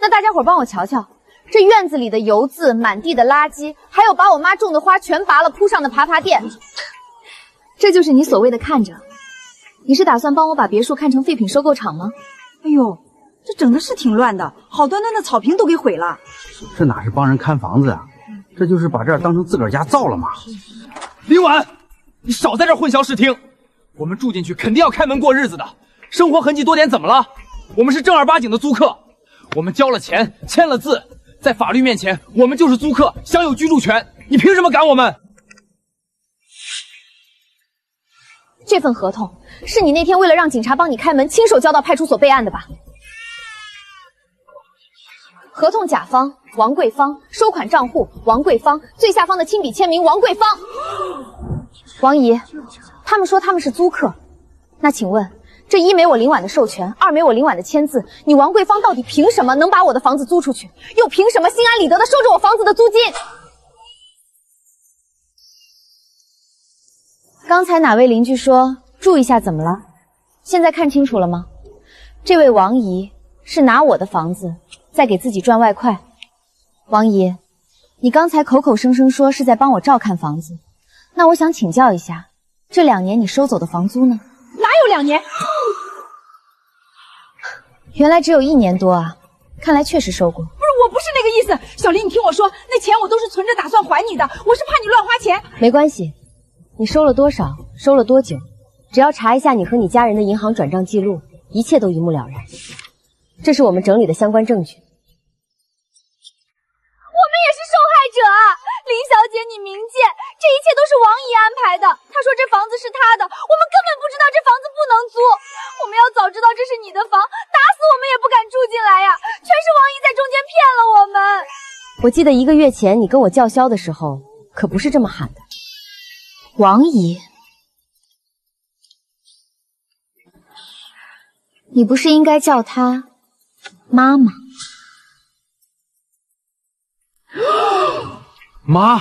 那大家伙帮我瞧瞧，这院子里的油渍、满地的垃圾，还有把我妈种的花全拔了铺上的爬垫，这就是你所谓的看着？你是打算帮我把别墅看成废品收购场吗？哎呦，这整的是挺乱的，好端端的草坪都给毁了。这哪是帮人看房子啊，这就是把这儿当成自个儿家造了嘛。林婉，你少在这儿混淆视听，我们住进去肯定要开门过日子的，生活痕迹多点怎么了？我们是正儿八经的租客，我们交了钱，签了字，在法律面前我们就是租客，享有居住权，你凭什么赶我们？这份合同是你那天为了让警察帮你开门，亲手交到派出所备案的吧？合同甲方王桂芳，收款账户王桂芳，最下方的亲笔签名王桂芳。王姨，他们说他们是租客，那请问，这1没我林婉的授权，2没我林婉的签字，你王桂芳到底凭什么能把我的房子租出去？又凭什么心安理得的收着我房子的租金？刚才哪位邻居说住一下怎么了？现在看清楚了吗？这位王姨是拿我的房子在给自己赚外快。王姨，你刚才口口声声说是在帮我照看房子，那我想请教一下，这2年你收走的房租呢？哪有2年？原来只有1年多啊，看来确实收过。不是，我不是那个意思。小林，你听我说，那钱我都是存着打算还你的，我是怕你乱花钱。没关系，你收了多少，收了多久，只要查一下你和你家人的银行转账记录，一切都一目了然。这是我们整理的相关证据。我们也是受害者啊！林小姐，你明鉴，这一切都是王姨安排的。她说这房子是她的，我们根本不知道这房子不能租。我们要早知道这是你的房，打死我们也不敢住进来呀！全是王姨在中间骗了我们。我记得1个月前你跟我叫嚣的时候，可不是这么喊的。王姨，你不是应该叫她妈妈？妈，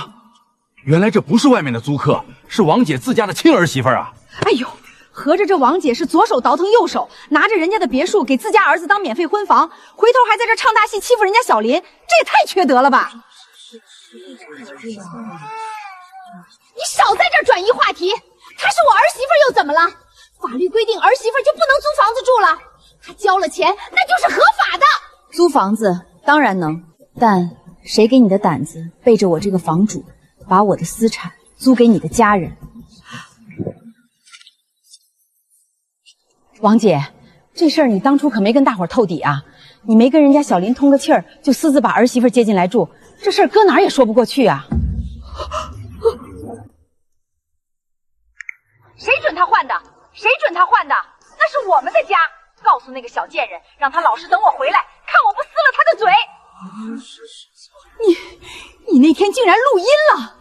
原来这不是外面的租客，是王姐自家的亲儿媳妇啊！哎呦，合着这王姐是左手倒腾右手，拿着人家的别墅给自家儿子当免费婚房，回头还在这唱大戏欺负人家小林，这也太缺德了吧！你少在这转移话题，她是我儿媳妇又怎么了？法律规定儿媳妇就不能租房子住了，她交了钱那就是合法的。租房子当然能，但谁给你的胆子背着我这个房主，把我的私产租给你的家人？王姐，这事儿你当初可没跟大伙透底啊！你没跟人家小林通个气儿，就私自把儿媳妇接进来住，这事儿搁哪儿也说不过去啊！谁准他换的？谁准他换的？那是我们的家！告诉那个小贱人，让他老实等我回来，看我不撕了他的嘴！你那天竟然录音了！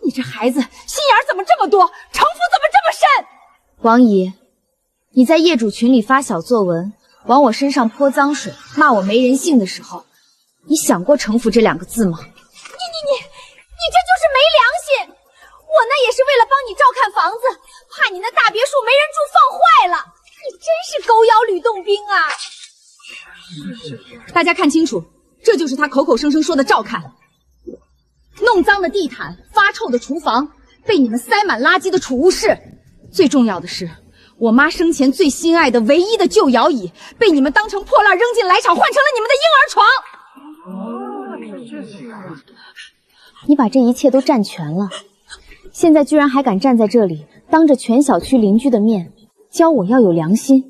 你这孩子心眼怎么这么多，城府怎么这么深？王姨，你在业主群里发小作文，往我身上泼脏水，骂我没人性的时候，你想过城府这2个字吗？你这就是没良心！我那也是为了帮你照看房子，怕你那大别墅没人住放坏了。你真是狗咬吕洞宾啊！大家看清楚，这就是他口口声声说的照看。弄脏的地毯，发臭的厨房，被你们塞满垃圾的储物室。最重要的是，我妈生前最心爱的唯一的旧摇椅，被你们当成破烂扔进来场，换成了你们的婴儿床。你把这一切都占全了，现在居然还敢站在这里，当着全小区邻居的面教我要有良心。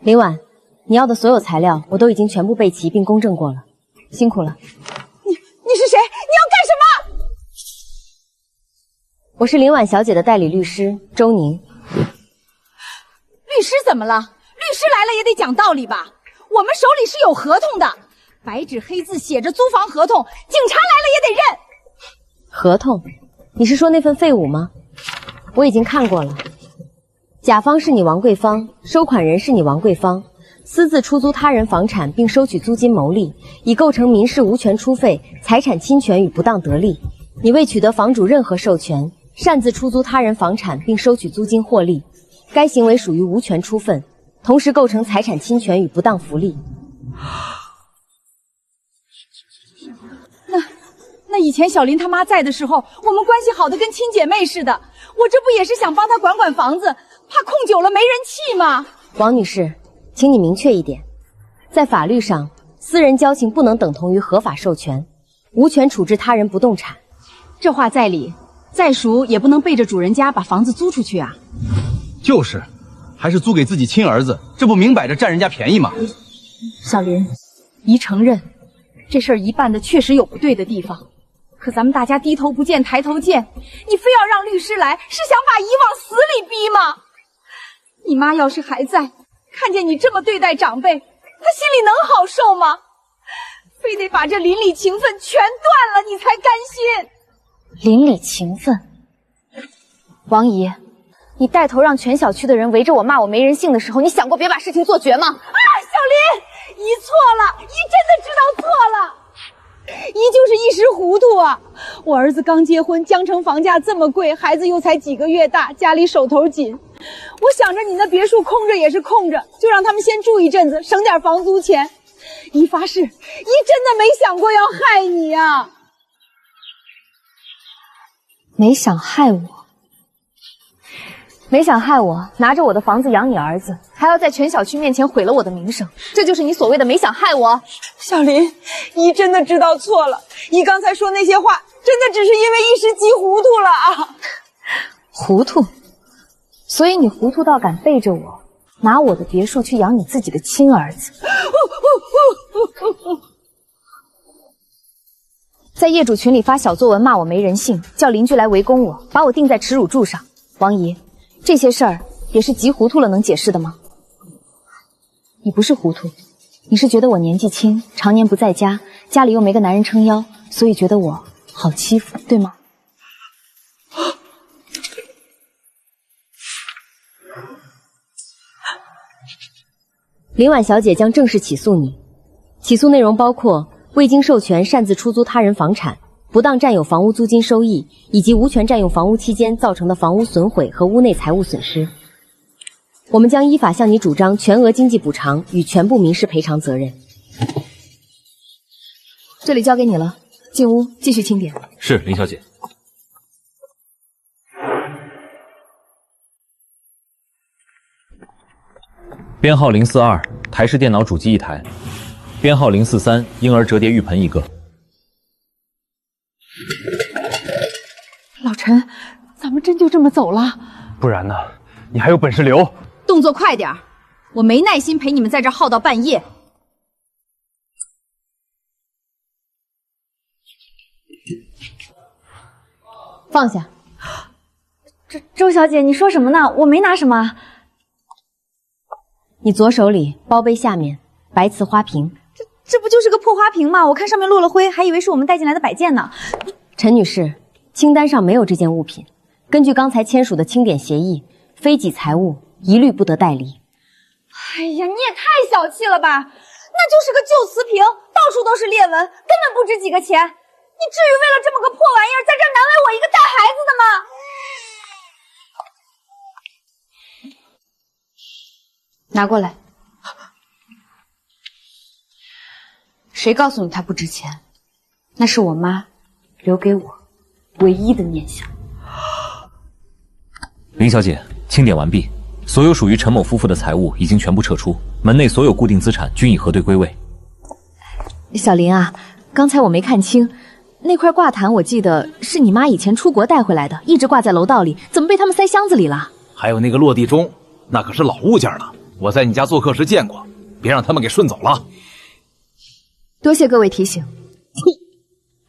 林婉，你要的所有材料我都已经全部备齐并公证过了，辛苦了。你是谁？你要干什么？我是林婉小姐的代理律师周宁。律师怎么了？律师来了也得讲道理吧？我们手里是有合同的，白纸黑字写着租房合同，警察来了也得认。合同？你是说那份废物吗？我已经看过了。甲方是你王桂芳，收款人是你王桂芳，私自出租他人房产并收取租金牟利，已构成民事无权出费、财产侵权与不当得利。你未取得房主任何授权，擅自出租他人房产并收取租金获利，该行为属于无权处分，同时构成财产侵权与不当福利。那以前小林他妈在的时候，我们关系好的跟亲姐妹似的，我这不也是想帮她管管房子，怕空久了没人气吗？王女士，请你明确一点，在法律上，私人交情不能等同于合法授权，无权处置他人不动产。这话在理，再熟也不能背着主人家把房子租出去啊。就是，还是租给自己亲儿子，这不明摆着占人家便宜吗？小林，姨承认，这事儿姨办的确实有不对的地方。可咱们大家低头不见抬头见，你非要让律师来，是想把姨往死里逼吗？你妈要是还在，看见你这么对待长辈，她心里能好受吗？非得把这邻里情分全断了，你才甘心。邻里情分？王姨，你带头让全小区的人围着我骂我没人性的时候，你想过别把事情做绝吗？啊，小林，姨错了，姨真的知道错了。姨就是一时糊涂啊！我儿子刚结婚，江城房价这么贵，孩子又才几个月大，家里手头紧。我想着你那别墅空着也是空着，就让他们先住一阵子，省点房租钱。姨发誓，姨真的没想过要害你啊！没想害我，没想害我，拿着我的房子养你儿子，还要在全小区面前毁了我的名声，这就是你所谓的没想害我？小林，姨真的知道错了，姨刚才说那些话，真的只是因为一时急糊涂了啊！糊涂？所以你糊涂到敢背着我，拿我的别墅去养你自己的亲儿子？在业主群里发小作文骂我没人性，叫邻居来围攻我，把我钉在耻辱柱上。王姨，这些事儿也是急糊涂了能解释的吗？你不是糊涂，你是觉得我年纪轻，常年不在家，家里又没个男人撑腰，所以觉得我好欺负，对吗？林婉小姐将正式起诉你，起诉内容包括未经授权擅自出租他人房产，不当占有房屋租金收益，以及无权占用房屋期间造成的房屋损毁和屋内财物损失。我们将依法向你主张全额经济补偿与全部民事赔偿责任。这里交给你了，进屋继续清点。是，林小姐。编号042，台式电脑主机1台；编号043，婴儿折叠浴盆1个。老陈，咱们真就这么走了？不然呢？你还有本事留？动作快点儿，我没耐心陪你们在这儿耗到半夜。放下。周小姐，你说什么呢？我没拿什么。你左手里包杯下面白瓷花瓶，这不就是个破花瓶吗？我看上面落了灰，还以为是我们带进来的摆件呢。陈女士，清单上没有这件物品。根据刚才签署的清点协议，非己财物一律不得带离。哎呀，你也太小气了吧！那就是个旧瓷瓶，到处都是裂纹，根本不值几个钱。你至于为了这么个破玩意儿，在这儿难为我一个带孩子的吗？拿过来。谁告诉你它不值钱？那是我妈留给我唯一的念想。林小姐，清点完毕，所有属于陈某夫妇的财物已经全部撤出，门内所有固定资产均已核对归位。小林啊，刚才我没看清，那块挂毯我记得是你妈以前出国带回来的，一直挂在楼道里，怎么被他们塞箱子里了？还有那个落地钟，那可是老物件了，我在你家做客时见过，别让他们给顺走了。多谢各位提醒。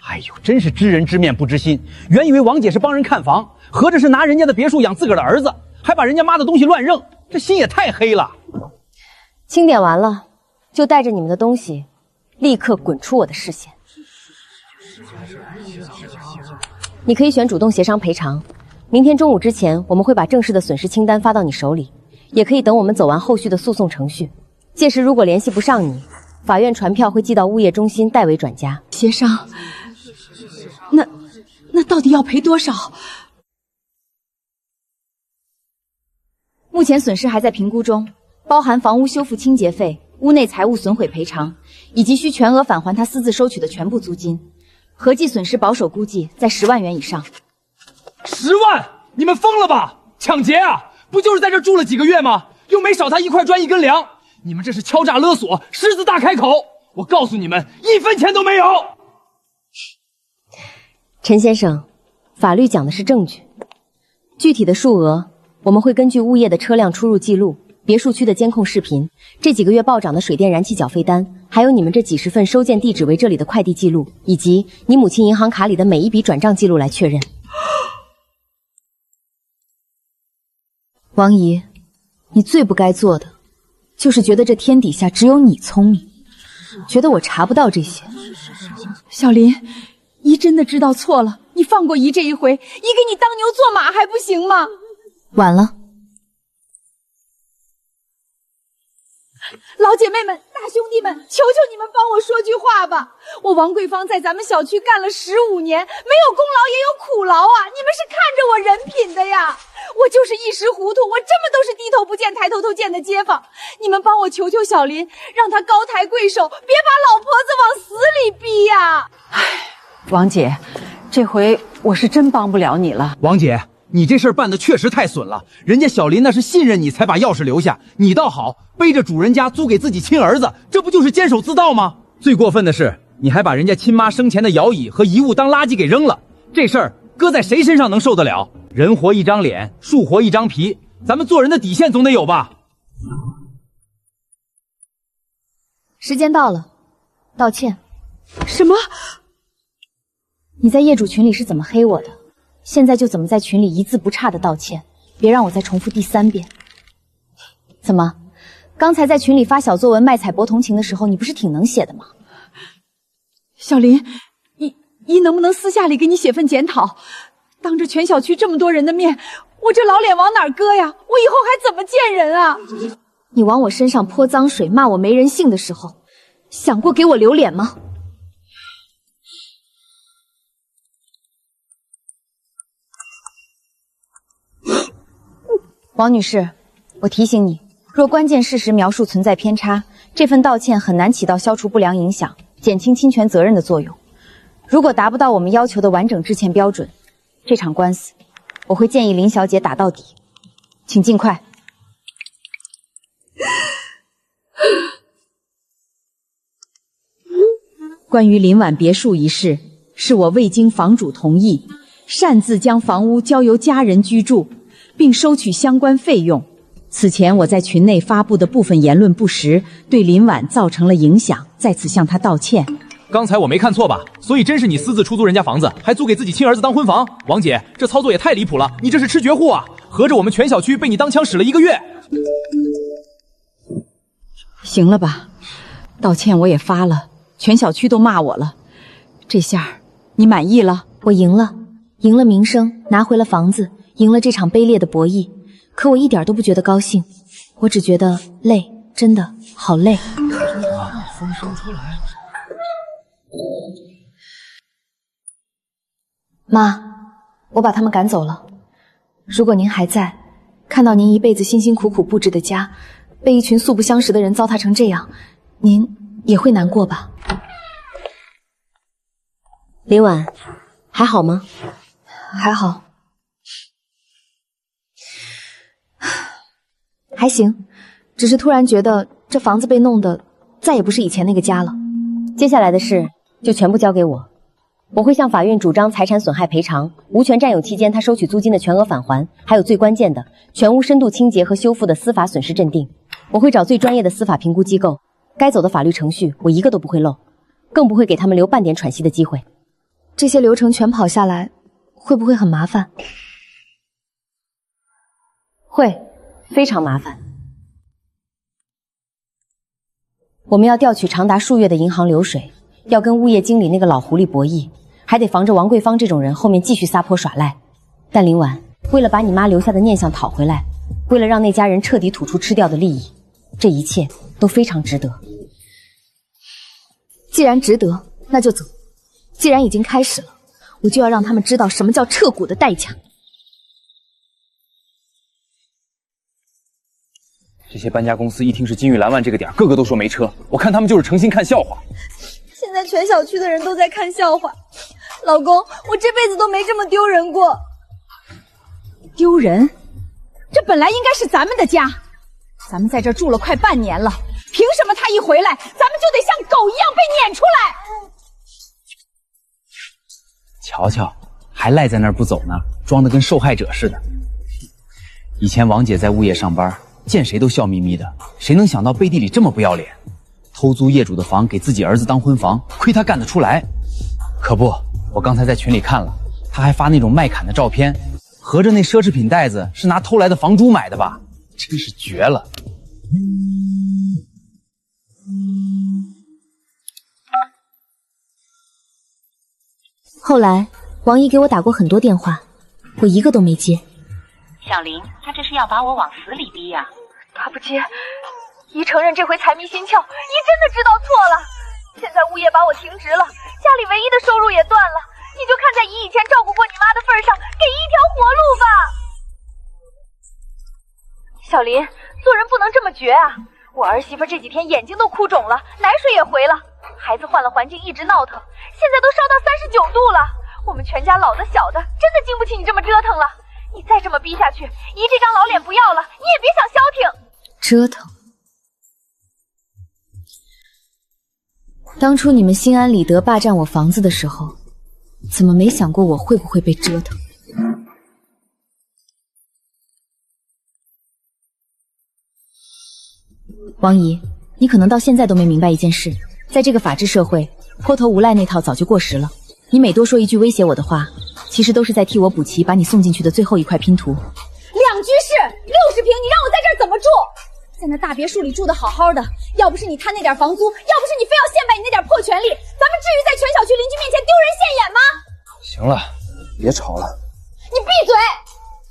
哎呦，真是知人知面不知心，原以为王姐是帮人看房，合着是拿人家的别墅养自个儿的儿子，还把人家妈的东西乱扔，这心也太黑了。清点完了，就带着你们的东西立刻滚出我的视线。你可以选主动协商赔偿，明天中午之前我们会把正式的损失清单发到你手里，也可以等我们走完后续的诉讼程序。届时如果联系不上你，法院传票会寄到物业中心代为转嫁。协商？那到底要赔多少？目前损失还在评估中，包含房屋修复清洁费、屋内财物损毁赔偿，以及需全额返还他私自收取的全部租金，合计损失保守估计在10万元以上。10万？你们疯了吧？抢劫啊！不就是在这住了几个月吗？又没少他一块砖一根梁，你们这是敲诈勒索，狮子大开口！我告诉你们，1分钱都没有。陈先生，法律讲的是证据，具体的数额我们会根据物业的车辆出入记录、别墅区的监控视频、这几个月暴涨的水电燃气缴费单，还有你们这几十份收件地址为这里的快递记录，以及你母亲银行卡里的每一笔转账记录来确认。王姨，你最不该做的就是觉得这天底下只有你聪明，觉得我查不到这些。小林，姨真的知道错了，你放过姨这一回，姨给你当牛做马还不行吗？晚了。老姐妹们、大兄弟们，求求你们帮我说句话吧！我王桂芳在咱们小区干了15年，没有功劳也有苦劳啊！你们是看着我人品的呀！我就是一时糊涂，我这么都是低头不见抬头见的街坊，你们帮我求求小林，让他高抬贵手，别把老婆子往死里逼呀！王姐，这回我是真帮不了你了。王姐，你这事儿办得确实太损了，人家小林那是信任你才把钥匙留下，你倒好，背着主人家租给自己亲儿子，这不就是监守自盗吗？最过分的是，你还把人家亲妈生前的摇椅和遗物当垃圾给扔了，这事儿搁在谁身上能受得了？人活一张脸，树活一张皮，咱们做人的底线总得有吧？时间到了，道歉。什么？你在业主群里是怎么黑我的？现在就怎么在群里一字不差的道歉，别让我再重复第3遍。怎么，刚才在群里发小作文卖彩博同情的时候，你不是挺能写的吗？小林，姨能不能私下里给你写份检讨？当着全小区这么多人的面，我这老脸往哪儿搁呀？我以后还怎么见人啊？你往我身上泼脏水，骂我没人性的时候，想过给我留脸吗？王女士，我提醒你，若关键事实描述存在偏差，这份道歉很难起到消除不良影响、减轻侵权责任的作用。如果达不到我们要求的完整致歉标准，这场官司我会建议林小姐打到底，请尽快。关于林婉别墅一事，是我未经房主同意，擅自将房屋交由家人居住，并收取相关费用。此前我在群内发布的部分言论不实，对林婉造成了影响，在此向她道歉。刚才我没看错吧？所以真是你私自出租人家房子，还租给自己亲儿子当婚房？王姐，这操作也太离谱了！你这是吃绝户啊！合着我们全小区被你当枪使了1个月。行了吧，道歉我也发了，全小区都骂我了。这下你满意了？我赢了，赢了名声，拿回了房子，赢了这场卑劣的博弈。可我一点都不觉得高兴，我只觉得累，真的好累。风声出来了。妈，我把他们赶走了。如果您还在，看到您一辈子辛辛苦苦布置的家，被一群素不相识的人糟蹋成这样，您也会难过吧？林婉，还好吗？还好，还行，只是突然觉得这房子被弄得再也不是以前那个家了。接下来的事就全部交给我，我会向法院主张财产损害赔偿，无权占有期间他收取租金的全额返还，还有最关键的全屋深度清洁和修复的司法损失认定。我会找最专业的司法评估机构，该走的法律程序我一个都不会漏，更不会给他们留半点喘息的机会。这些流程全跑下来，会不会很麻烦？会，非常麻烦。我们要调取长达数月的银行流水，要跟物业经理那个老狐狸博弈，还得防着王桂芳这种人后面继续撒泼耍赖。但林婉，为了把你妈留下的念想讨回来，为了让那家人彻底吐出吃掉的利益，这一切都非常值得。既然值得，那就走。既然已经开始了，我就要让他们知道什么叫彻骨的代价。这些搬家公司一听是金玉兰湾这个点，个个都说没车，我看他们就是诚心看笑话。现在全小区的人都在看笑话。老公，我这辈子都没这么丢人过。丢人？这本来应该是咱们的家，咱们在这儿住了快半年了，凭什么他一回来，咱们就得像狗一样被撵出来？瞧瞧，还赖在那儿不走呢，装得跟受害者似的。以前王姐在物业上班，见谁都笑眯眯的，谁能想到背地里这么不要脸？偷租业主的房给自己儿子当婚房，亏他干得出来。可不，我刚才在群里看了，他还发那种卖砍的照片，合着那奢侈品袋子是拿偷来的房珠买的吧？真是绝了。后来王姨给我打过很多电话，我一个都没接。小林，他这是要把我往死里逼呀！他不接，姨承认这回财迷心窍，姨真的知道错了。现在物业把我停职了，家里唯一的收入也断了，你就看在姨以前照顾过你妈的份上，给姨一条活路吧。小林，做人不能这么绝啊！我儿媳妇这几天眼睛都哭肿了，奶水也回了，孩子换了环境一直闹腾，现在都烧到39度了。我们全家老的小的真的经不起你这么折腾了。你再这么逼下去，姨这张老脸不要了，你也别想消停。折腾。当初你们心安理得霸占我房子的时候，怎么没想过我会不会被折腾？王姨，你可能到现在都没明白一件事，在这个法治社会，泼头无赖那套早就过时了。你每多说一句威胁我的话，其实都是在替我补齐把你送进去的最后一块拼图。2居室60平，你让我在这儿怎么住？在那大别墅里住得好好的，要不是你贪那点房租，要不是你非要显摆你那点破权利，咱们至于在全小区邻居面前丢人现眼吗？行了，别吵了。你闭嘴！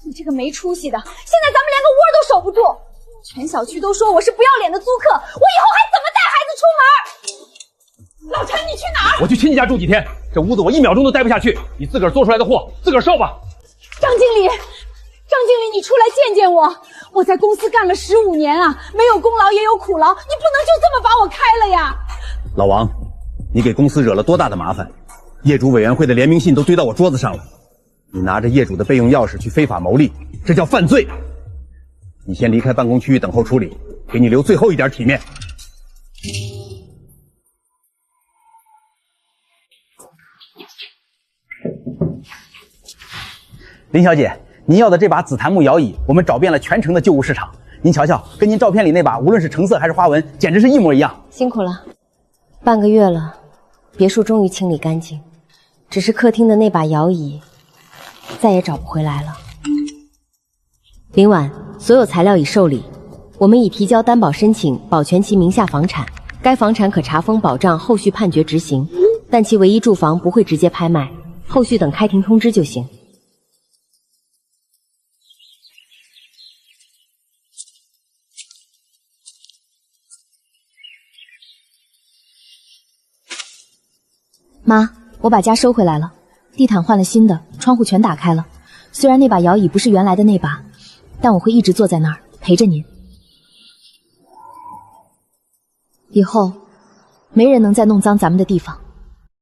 你这个没出息的，现在咱们连个窝都守不住，全小区都说我是不要脸的租客，我以后还怎么带孩子出门？老陈，你去哪儿？我去亲戚家住几天，这屋子我1秒钟都待不下去。你自个儿做出来的货，自个儿烧吧。张经理，你出来见见我。我在公司干了15年啊，没有功劳也有苦劳，你不能就这么把我开了呀！老王，你给公司惹了多大的麻烦？业主委员会的联名信都堆到我桌子上了，你拿着业主的备用钥匙去非法牟利，这叫犯罪。你先离开办公区域等候处理，给你留最后一点体面。林小姐，您要的这把紫檀木摇椅，我们找遍了全城的旧物市场，您瞧瞧，跟您照片里那把，无论是成色还是花纹，简直是一模一样。辛苦了，半个月了，别墅终于清理干净，只是客厅的那把摇椅，再也找不回来了。林婉，所有材料已受理，我们已提交担保申请，保全其名下房产。该房产可查封保障，后续判决执行，但其唯一住房不会直接拍卖，后续等开庭通知就行。妈，我把家收回来了，地毯换了新的，窗户全打开了。虽然那把摇椅不是原来的那把，但我会一直坐在那儿陪着您。以后，没人能再弄脏咱们的地方。